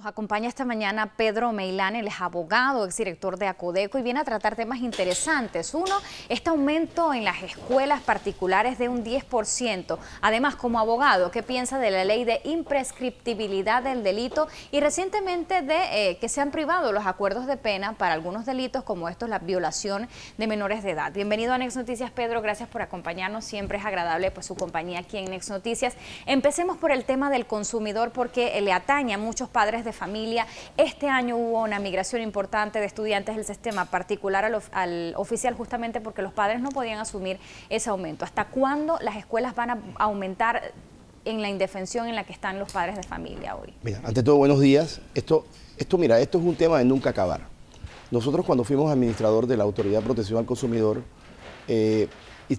Nos acompaña esta mañana Pedro Meilán, él es abogado, exdirector de ACODECO y viene a tratar temas interesantes. Uno, este aumento en las escuelas particulares de un 10%. Además, como abogado, ¿qué piensa de la ley de imprescriptibilidad del delito y recientemente de que se han privado los acuerdos de pena para algunos delitos como estos, la violación de menores de edad? Bienvenido a Next Noticias, Pedro, gracias por acompañarnos. Siempre es agradable su compañía aquí en Next Noticias. Empecemos por el tema del consumidor porque le atañe a muchos padres de familia. Este año hubo una migración importante de estudiantes del sistema particular al oficial justamente porque los padres no podían asumir ese aumento. ¿Hasta cuándo las escuelas van a aumentar en la indefensión en la que están los padres de familia hoy? Mira, ante todo, buenos días. Esto es un tema de nunca acabar. Nosotros cuando fuimos administrador de la Autoridad de Protección al Consumidor,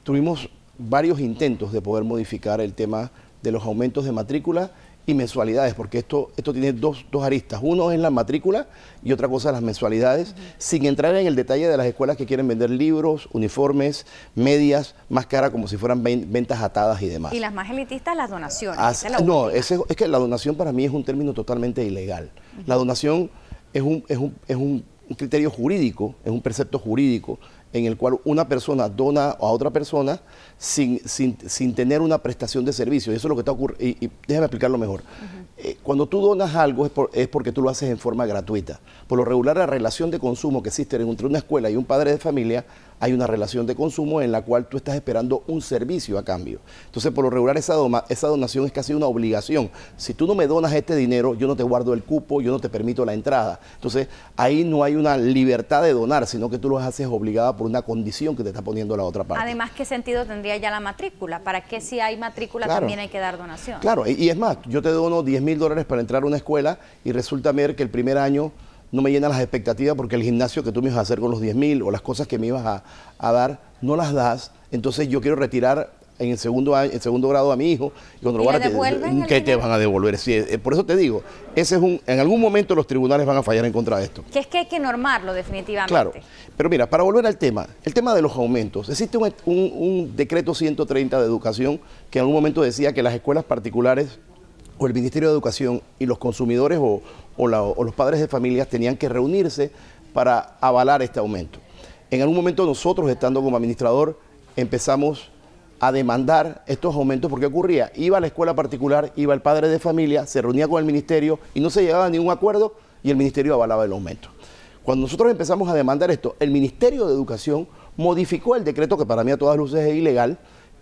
tuvimos varios intentos de poder modificar el tema de los aumentos de matrícula y mensualidades, porque esto tiene dos aristas. Uno es la matrícula y otra cosa las mensualidades, sin entrar en el detalle de las escuelas que quieren vender libros, uniformes, medias, más cara como si fueran ventas atadas y demás. Y las más elitistas, las donaciones. No, es que la donación para mí es un término totalmente ilegal. La donación es un criterio jurídico, es un precepto jurídico en el cual una persona dona a otra persona sin tener una prestación de servicio. Y eso es lo que está ocurriendo. Y déjame explicarlo mejor. Cuando tú donas algo es porque tú lo haces en forma gratuita. Por lo regular, la relación de consumo que existe entre una escuela y un padre de familia, hay una relación de consumo en la cual tú estás esperando un servicio a cambio. Entonces, por lo regular, esa donación es casi una obligación. Si tú no me donas este dinero, yo no te guardo el cupo, yo no te permito la entrada. Entonces, ahí no hay una libertad de donar, sino que tú lo haces obligada por una condición que te está poniendo la otra parte. Además, ¿qué sentido tendría ya la matrícula? ¿Para qué si hay matrícula también hay que dar donación? Claro, y es más, yo te dono $10.000 para entrar a una escuela y resulta ver que el primer año no me llenan las expectativas porque el gimnasio que tú me ibas a hacer con los 10.000 o las cosas que me ibas a dar, no las das. Entonces yo quiero retirar en el segundo grado a mi hijo y cuando lo guardas, ¿qué te van a devolver? Sí, por eso te digo, en algún momento los tribunales van a fallar en contra de esto. Que es que hay que normarlo definitivamente. Claro, pero mira, para volver al tema, el tema de los aumentos, existe un decreto 130 de educación que en algún momento decía que las escuelas particulares o el Ministerio de Educación y los consumidores o los padres de familias tenían que reunirse para avalar este aumento. En algún momento nosotros, estando como administrador, empezamos a demandar estos aumentos porque ocurría, iba a la escuela particular, iba el padre de familia, se reunía con el ministerio y no se llegaba a ningún acuerdo y el ministerio avalaba el aumento. Cuando nosotros empezamos a demandar esto, el Ministerio de Educación modificó el decreto que para mí a todas luces es ilegal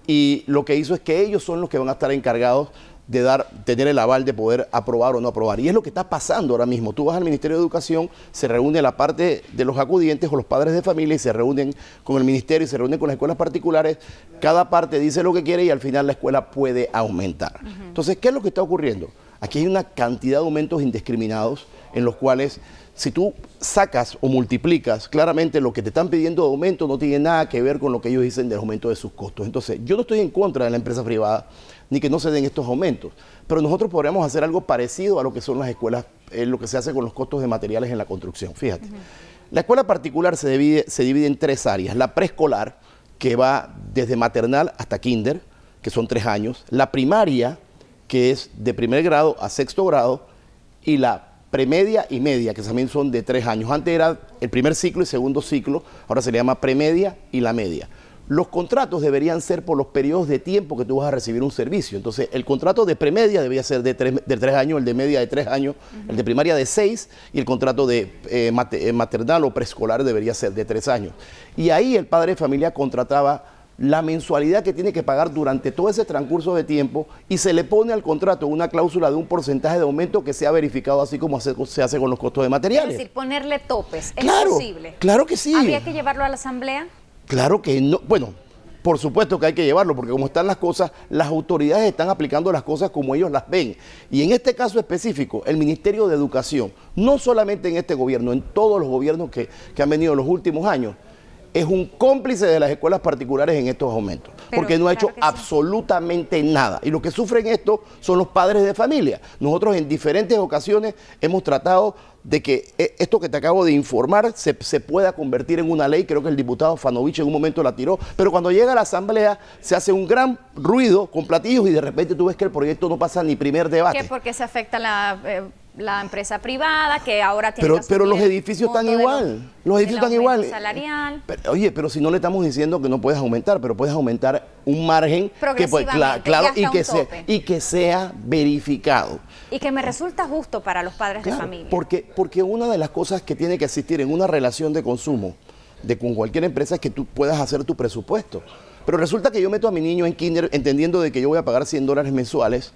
y lo que hizo es que ellos son los que van a estar encargados de tener el aval de poder aprobar o no aprobar. Y es lo que está pasando ahora mismo. Tú vas al Ministerio de Educación, se reúne la parte de los acudientes o los padres de familia y se reúnen con el ministerio y se reúnen con las escuelas particulares. Cada parte dice lo que quiere y al final la escuela puede aumentar. Entonces, ¿qué es lo que está ocurriendo? Aquí hay una cantidad de aumentos indiscriminados en los cuales si tú sacas o multiplicas, claramente lo que te están pidiendo de aumento no tiene nada que ver con lo que ellos dicen del aumento de sus costos. Entonces, yo no estoy en contra de la empresa privada, ni que no se den estos aumentos, pero nosotros podríamos hacer algo parecido a lo que son las escuelas, lo que se hace con los costos de materiales en la construcción. Fíjate, la escuela particular se divide en tres áreas. La preescolar, que va desde maternal hasta kinder, que son 3 años. La primaria, que es de primer grado a sexto grado, y la premedia y media, que también son de 3 años. Antes era el primer ciclo y segundo ciclo, ahora se le llama premedia y la media. Los contratos deberían ser por los periodos de tiempo que tú vas a recibir un servicio. Entonces, el contrato de premedia debería ser de 3 años, el de media de 3 años, el de primaria de 6 y el contrato de maternal o preescolar debería ser de 3 años. Y ahí el padre de familia contrataba la mensualidad que tiene que pagar durante todo ese transcurso de tiempo y se le pone al contrato una cláusula de un porcentaje de aumento que sea verificado así como se hace con los costos de materiales. Es decir, ponerle topes, ¿es claro, posible? Claro que sí. ¿Habría que llevarlo a la asamblea? Claro que no. Bueno, por supuesto que hay que llevarlo, porque como están las cosas, las autoridades están aplicando las cosas como ellos las ven. Y en este caso específico, el Ministerio de Educación, no solamente en este gobierno, en todos los gobiernos que han venido en los últimos años, es un cómplice de las escuelas particulares en estos aumentos, porque no ha hecho absolutamente nada. Y los que sufren esto son los padres de familia. Nosotros en diferentes ocasiones hemos tratado de que esto que te acabo de informar se pueda convertir en una ley. Creo que el diputado Fanovich en un momento la tiró, pero cuando llega a la asamblea se hace un gran ruido con platillos y de repente tú ves que el proyecto no pasa ni primer debate. ¿Qué? Porque se afecta la la empresa privada que ahora tiene que pero los asumir edificios están monto de igual. Los edificios están igual. salarial. Oye, pero si no le estamos diciendo que no puedes aumentar, pero puedes aumentar un margen que pues, claro, y que sea verificado. Y que me resulta justo para los padres de familia. Porque una de las cosas que tiene que existir en una relación de consumo con cualquier empresa es que tú puedas hacer tu presupuesto. Pero resulta que yo meto a mi niño en kinder entendiendo de que yo voy a pagar $100 mensuales.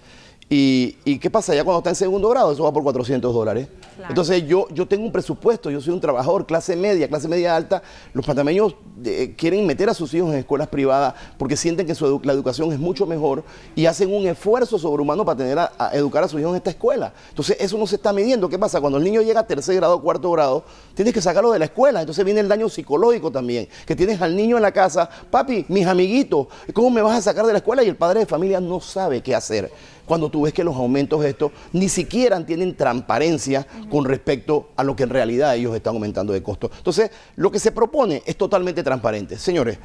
¿Y qué pasa? Ya cuando está en segundo grado, eso va por $400. Claro. Entonces yo tengo un presupuesto, yo soy un trabajador, clase media alta. Los panameños quieren meter a sus hijos en escuelas privadas porque sienten que la educación es mucho mejor y hacen un esfuerzo sobrehumano para tener a educar a sus hijos en esta escuela. Entonces eso no se está midiendo. ¿Qué pasa? Cuando el niño llega a tercer grado, cuarto grado, tienes que sacarlo de la escuela. Entonces viene el daño psicológico también, que tienes al niño en la casa, papi, mis amiguitos, ¿cómo me vas a sacar de la escuela? Y el padre de familia no sabe qué hacer. Cuando tú ves que los aumentos estos ni siquiera tienen transparencia con respecto a lo que en realidad ellos están aumentando de costo. Entonces, lo que se propone es totalmente transparente. Señores,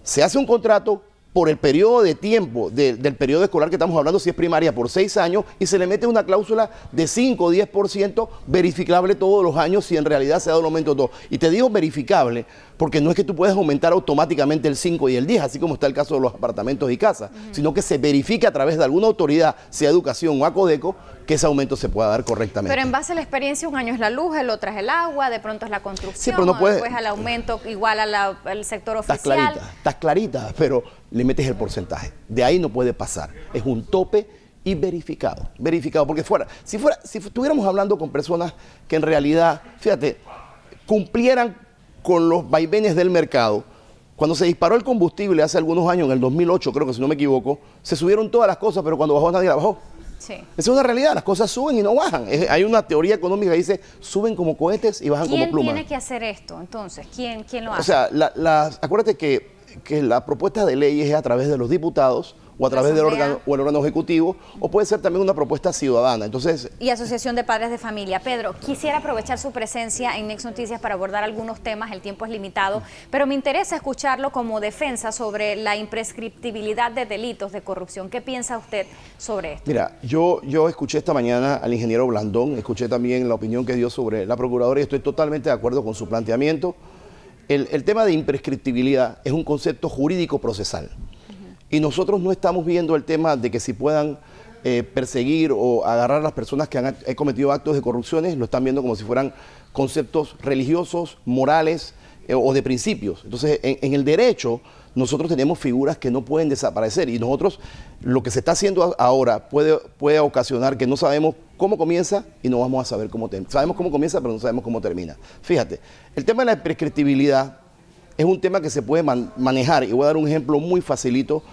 se hace un contrato por el periodo de tiempo del periodo escolar que estamos hablando, si es primaria, por 6 años, y se le mete una cláusula de 5 o 10% verificable todos los años si en realidad se ha dado el aumento o no. Y te digo verificable porque no es que tú puedas aumentar automáticamente el 5 y el 10, así como está el caso de los apartamentos y casas, sino que se verifica a través de alguna autoridad, sea Educación o Acodeco, que ese aumento se pueda dar correctamente. Pero en base a la experiencia, un año es la luz, el otro es el agua, de pronto es la construcción, sí, pero no puedes, después al aumento igual al sector oficial. Estás clarita, pero le metes el porcentaje. De ahí no puede pasar. Es un tope y verificado, porque si estuviéramos hablando con personas que en realidad, fíjate, cumplieran con los vaivenes del mercado. Cuando se disparó el combustible hace algunos años, en el 2008 creo que si no me equivoco, se subieron todas las cosas, pero cuando bajó nadie la bajó. Sí. Esa es una realidad, las cosas suben y no bajan. Hay una teoría económica que dice, suben como cohetes y bajan como plumas. ¿Quién tiene que hacer esto entonces? ¿Quién lo hace? O sea, acuérdate que la propuesta de ley es a través de los diputados o a través del órgano ejecutivo, o puede ser también una propuesta ciudadana. Entonces, y Asociación de Padres de Familia. Pedro, quisiera aprovechar su presencia en Next Noticias para abordar algunos temas, el tiempo es limitado, pero me interesa escucharlo como defensa sobre la imprescriptibilidad de delitos de corrupción. ¿Qué piensa usted sobre esto? Mira, yo escuché esta mañana al ingeniero Blandón, escuché también la opinión que dio sobre la procuradora y estoy totalmente de acuerdo con su planteamiento. El tema de imprescriptibilidad es un concepto jurídico procesal. Y nosotros no estamos viendo el tema de que si puedan perseguir o agarrar a las personas que han cometido actos de corrupciones, lo están viendo como si fueran conceptos religiosos, morales o de principios. Entonces, en el derecho, nosotros tenemos figuras que no pueden desaparecer y nosotros, lo que se está haciendo ahora puede ocasionar que no sabemos cómo comienza y no vamos a saber cómo termina. Sabemos cómo comienza, pero no sabemos cómo termina. Fíjate, el tema de la prescriptibilidad es un tema que se puede manejar y voy a dar un ejemplo muy facilito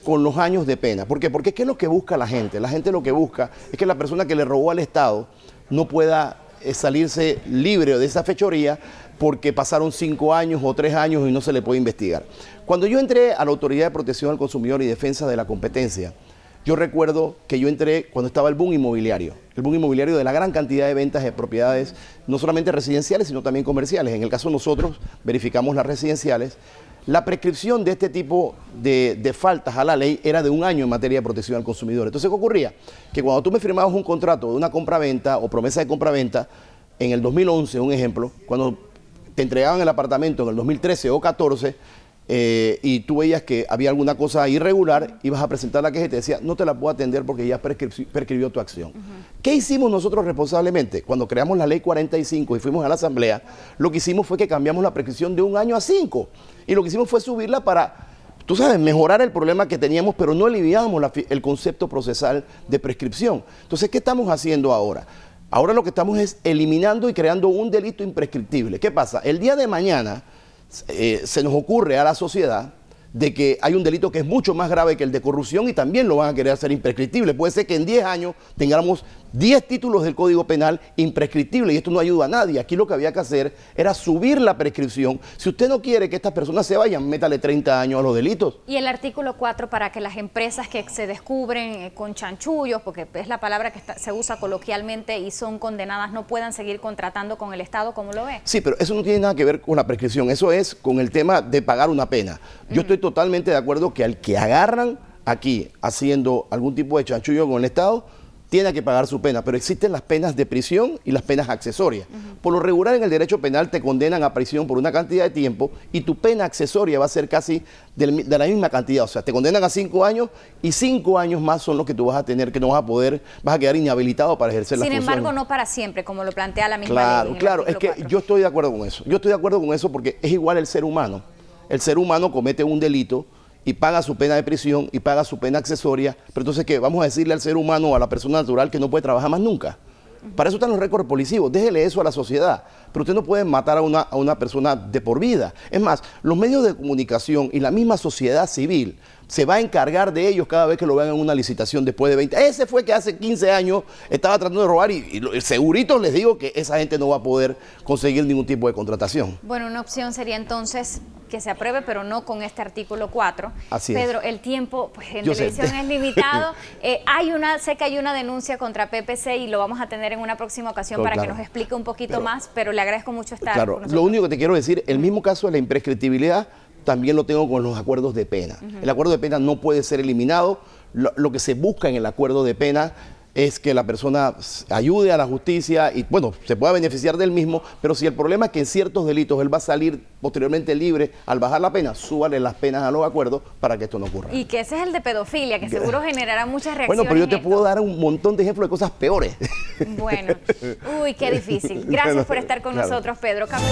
con los años de pena. ¿Por qué? Porque ¿qué es lo que busca la gente? La gente lo que busca es que la persona que le robó al Estado no pueda salirse libre de esa fechoría porque pasaron 5 años o 3 años y no se le puede investigar. Cuando yo entré a la Autoridad de Protección al Consumidor y Defensa de la Competencia, yo recuerdo que yo entré cuando estaba el boom inmobiliario de la gran cantidad de ventas de propiedades, no solamente residenciales, sino también comerciales. En el caso de nosotros, verificamos las residenciales. La prescripción de este tipo de faltas a la ley era de 1 año en materia de protección al consumidor. Entonces, ¿qué ocurría? Que cuando tú me firmabas un contrato de una compraventa o promesa de compraventa, en el 2011, un ejemplo, cuando te entregaban el apartamento en el 2013 o 14, y tú veías que había alguna cosa irregular, ibas a presentar la queja y te decía, no te la puedo atender porque ya prescribió tu acción. ¿Qué hicimos nosotros responsablemente? Cuando creamos la ley 45 y fuimos a la asamblea, lo que hicimos fue que cambiamos la prescripción de 1 año a 5. Y lo que hicimos fue subirla para, tú sabes, mejorar el problema que teníamos, pero no eliminamos el concepto procesal de prescripción. Entonces, ¿qué estamos haciendo ahora? Ahora lo que estamos es eliminando y creando un delito imprescriptible. ¿Qué pasa? El día de mañana se nos ocurre a la sociedad de que hay un delito que es mucho más grave que el de corrupción y también lo van a querer hacer imprescriptible. Puede ser que en 10 años tengamos 10 títulos del Código Penal imprescriptibles y esto no ayuda a nadie. Aquí lo que había que hacer era subir la prescripción. Si usted no quiere que estas personas se vayan, métale 30 años a los delitos. Y el artículo 4 para que las empresas que se descubren con chanchullos, porque es la palabra que se usa coloquialmente y son condenadas, no puedan seguir contratando con el Estado, ¿cómo lo ve? Sí, pero eso no tiene nada que ver con la prescripción, eso es con el tema de pagar una pena. Yo estoy totalmente de acuerdo que al que agarran aquí haciendo algún tipo de chanchullo con el Estado, tiene que pagar su pena, pero existen las penas de prisión y las penas accesorias. Por lo regular en el derecho penal te condenan a prisión por una cantidad de tiempo y tu pena accesoria va a ser casi de la misma cantidad, o sea, te condenan a 5 años y 5 años más son los que tú vas a tener, que no vas a poder, vas a quedar inhabilitado para ejercer la función. Sin embargo, no para siempre, como lo plantea la misma ley. Claro, es que 4. yo estoy de acuerdo con eso. Yo estoy de acuerdo con eso porque es igual el ser humano. El ser humano comete un delito y paga su pena de prisión y paga su pena accesoria, pero entonces, ¿qué? Vamos a decirle al ser humano o a la persona natural que no puede trabajar más nunca. Para eso están los récords policivos, déjele eso a la sociedad, pero usted no puede matar a una persona de por vida. Es más, los medios de comunicación y la misma sociedad civil se va a encargar de ellos cada vez que lo vean en una licitación después de 20. Ese fue que hace 15 años estaba tratando de robar y segurito les digo que esa gente no va a poder conseguir ningún tipo de contratación. Bueno, una opción sería entonces que se apruebe, pero no con este artículo 4. Así Pedro, es. el tiempo pues, en Yo televisión sé. es limitado. Sé que hay una denuncia contra PPC y lo vamos a tener en una próxima ocasión para que nos explique un poquito más, pero le agradezco mucho estar con nosotros. Lo único que te quiero decir, el mismo caso de la imprescriptibilidad también lo tengo con los acuerdos de pena. El acuerdo de pena no puede ser eliminado. Lo que se busca en el acuerdo de pena es que la persona ayude a la justicia y, bueno, se pueda beneficiar del mismo, pero si el problema es que en ciertos delitos él va a salir posteriormente libre, al bajar la pena, súbale las penas a los acuerdos para que esto no ocurra. Y que ese es el de pedofilia, que seguro generará muchas reacciones. Bueno, pero yo te puedo dar un montón de ejemplos de cosas peores. Bueno, uy, qué difícil. Gracias por estar con nosotros, Pedro Camilo.